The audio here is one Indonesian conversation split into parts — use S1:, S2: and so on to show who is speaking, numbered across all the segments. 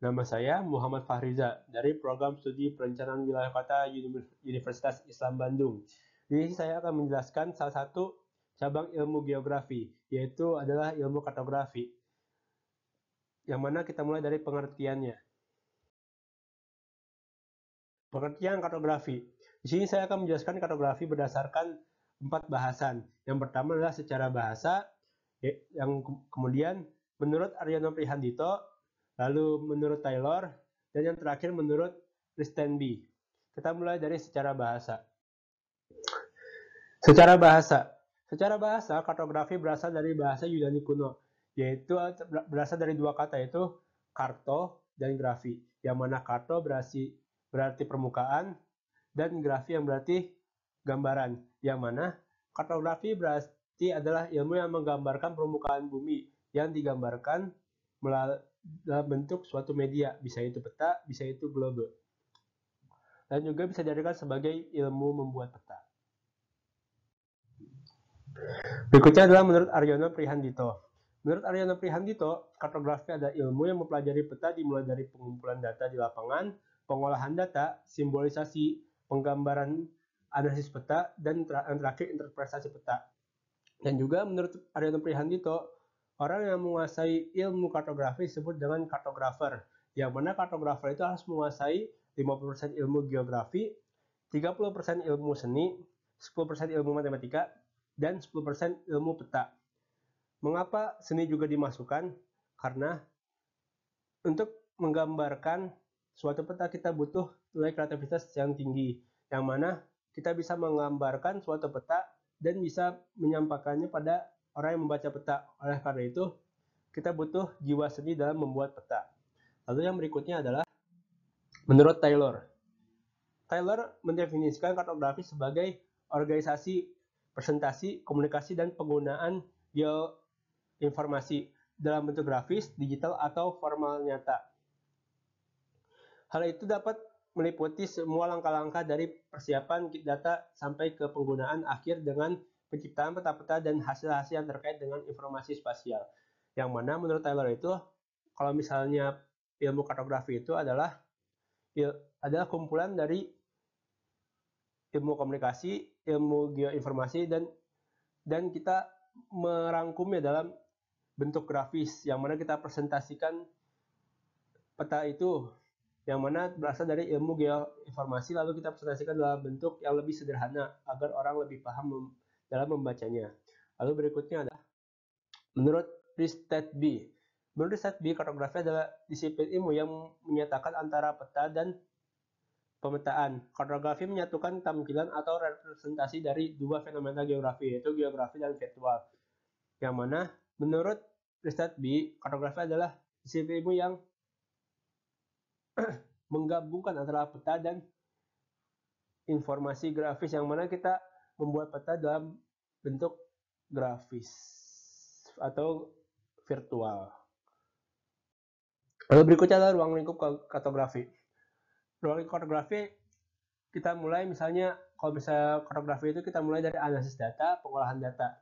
S1: Nama saya Muhammad Fahriza dari Program Studi Perencanaan Wilayah Kota Universitas Islam Bandung. Di sini saya akan menjelaskan salah satu cabang ilmu geografi, yaitu adalah ilmu kartografi, yang mana kita mulai dari pengertiannya. Pengertian kartografi. Di sini saya akan menjelaskan kartografi berdasarkan 4 bahasan. Yang pertama adalah secara bahasa, yang kemudian menurut Aryono Prihandito, lalu menurut Taylor, dan yang terakhir menurut Kristenby. Kita mulai dari secara bahasa. Secara bahasa, kartografi berasal dari bahasa Yunani kuno, yaitu berasal dari dua kata, yaitu karto dan grafi, yang mana karto berarti permukaan dan grafi yang berarti gambaran, yang mana kartografi berarti adalah ilmu yang menggambarkan permukaan bumi yang digambarkan dalam bentuk suatu media, bisa itu peta, bisa itu globe, dan juga bisa dijadikan sebagai ilmu membuat peta. Berikutnya adalah menurut Aryono Prihandito. Menurut Aryono Prihandito, kartografi adalah ilmu yang mempelajari peta dimulai dari pengumpulan data di lapangan, pengolahan data, simbolisasi, penggambaran analisis peta, dan terakhir interpretasi peta. Dan juga menurut Aryono Prihandito, orang yang menguasai ilmu kartografi disebut dengan kartografer, yang mana kartografer itu harus menguasai 50% ilmu geografi, 30% ilmu seni, 10% ilmu matematika, dan 10% ilmu peta. Mengapa seni juga dimasukkan? Karena untuk menggambarkan suatu peta kita butuh nilai kreativitas yang tinggi, yang mana kita bisa menggambarkan suatu peta dan bisa menyampaikannya pada orang yang membaca peta. Oleh karena itu, kita butuh jiwa seni dalam membuat peta. Lalu yang berikutnya adalah menurut Taylor. Taylor mendefinisikan kartografi sebagai organisasi, presentasi, komunikasi, dan penggunaan geoinformasi dalam bentuk grafis, digital, atau formal nyata. Hal itu dapat meliputi semua langkah-langkah dari persiapan data sampai ke penggunaan akhir dengan penciptaan peta-peta dan hasil-hasil yang terkait dengan informasi spasial. Yang mana menurut Taylor itu, kalau misalnya ilmu kartografi itu adalah kumpulan dari ilmu komunikasi, ilmu geoinformasi, dan kita merangkumnya dalam bentuk grafis, yang mana kita presentasikan peta itu, yang mana berasal dari ilmu geoinformasi, lalu kita presentasikan dalam bentuk yang lebih sederhana agar orang lebih paham dalam membacanya. Lalu berikutnya adalah menurut Kristenby. Menurut Kristenby, kartografi adalah disiplin ilmu yang menyatakan antara peta dan pemetaan. Kartografi menyatukan tampilan atau representasi dari dua fenomena geografi, yaitu geografi dan virtual. Yang mana menurut Kristenby, kartografi adalah disiplin ilmu yang menggabungkan antara peta dan informasi grafis, yang mana kita membuat peta dalam bentuk grafis atau virtual. Lalu berikutnya adalah ruang lingkup kartografi. Ruang lingkup kartografi kita mulai misalnya, kalau misalnya kartografi itu kita mulai dari analisis data, pengolahan data,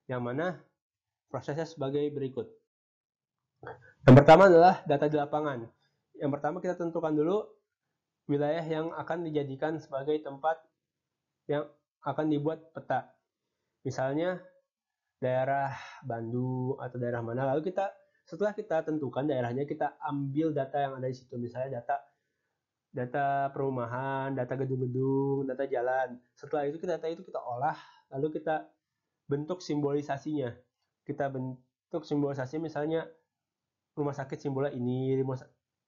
S1: yang mana prosesnya sebagai berikut. Yang pertama adalah data di lapangan. Yang pertama kita tentukan dulu wilayah yang akan dijadikan sebagai tempat yang akan dibuat peta. Misalnya daerah Bandung atau daerah mana, lalu setelah kita tentukan daerahnya, kita ambil data yang ada di situ, misalnya data perumahan, data gedung-gedung, data jalan. Setelah itu data itu kita olah, lalu kita bentuk simbolisasinya. Kita bentuk simbolisasi, misalnya rumah sakit simbolnya ini,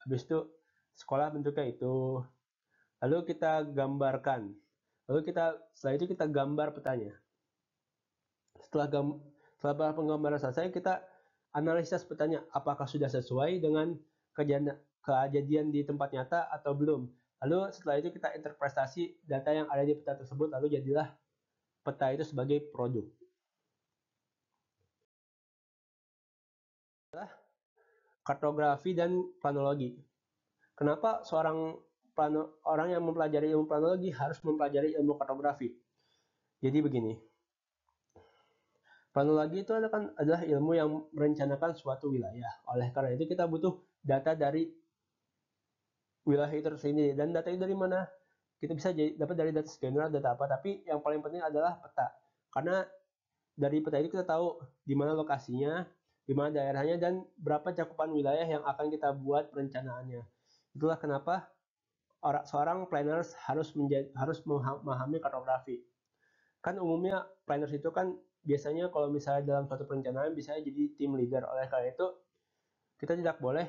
S1: habis itu sekolah bentuknya itu. Lalu kita gambarkan. Setelah itu kita gambar petanya. Setelah penggambaran selesai, kita analisis petanya, apakah sudah sesuai dengan kejadian di tempat nyata atau belum. Lalu setelah itu kita interpretasi data yang ada di peta tersebut, lalu jadilah peta itu sebagai produk. Kartografi dan planologi. Kenapa orang yang mempelajari ilmu planologi harus mempelajari ilmu kartografi? Jadi begini, planologi itu adalah ilmu yang merencanakan suatu wilayah. Oleh karena itu kita butuh data dari wilayah itu tersendiri. Dan data itu dari mana? Kita bisa dapat dari data scanner, data apa, tapi yang paling penting adalah peta. Karena dari peta itu kita tahu di mana lokasinya, di mana daerahnya, dan berapa cakupan wilayah yang akan kita buat perencanaannya. Itulah kenapa seorang planners harus memahami kartografi. Kan umumnya planners itu kan biasanya kalau misalnya dalam suatu perencanaan bisa jadi tim leader. Oleh karena itu, kita tidak boleh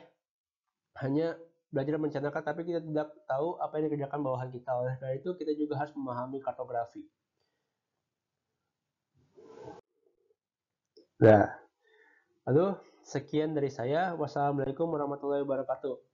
S1: hanya belajar merencanakan tapi kita tidak tahu apa yang dikerjakan bawahan kita. Oleh karena itu, kita juga harus memahami kartografi. Nah, lalu sekian dari saya. Wassalamualaikum warahmatullahi wabarakatuh.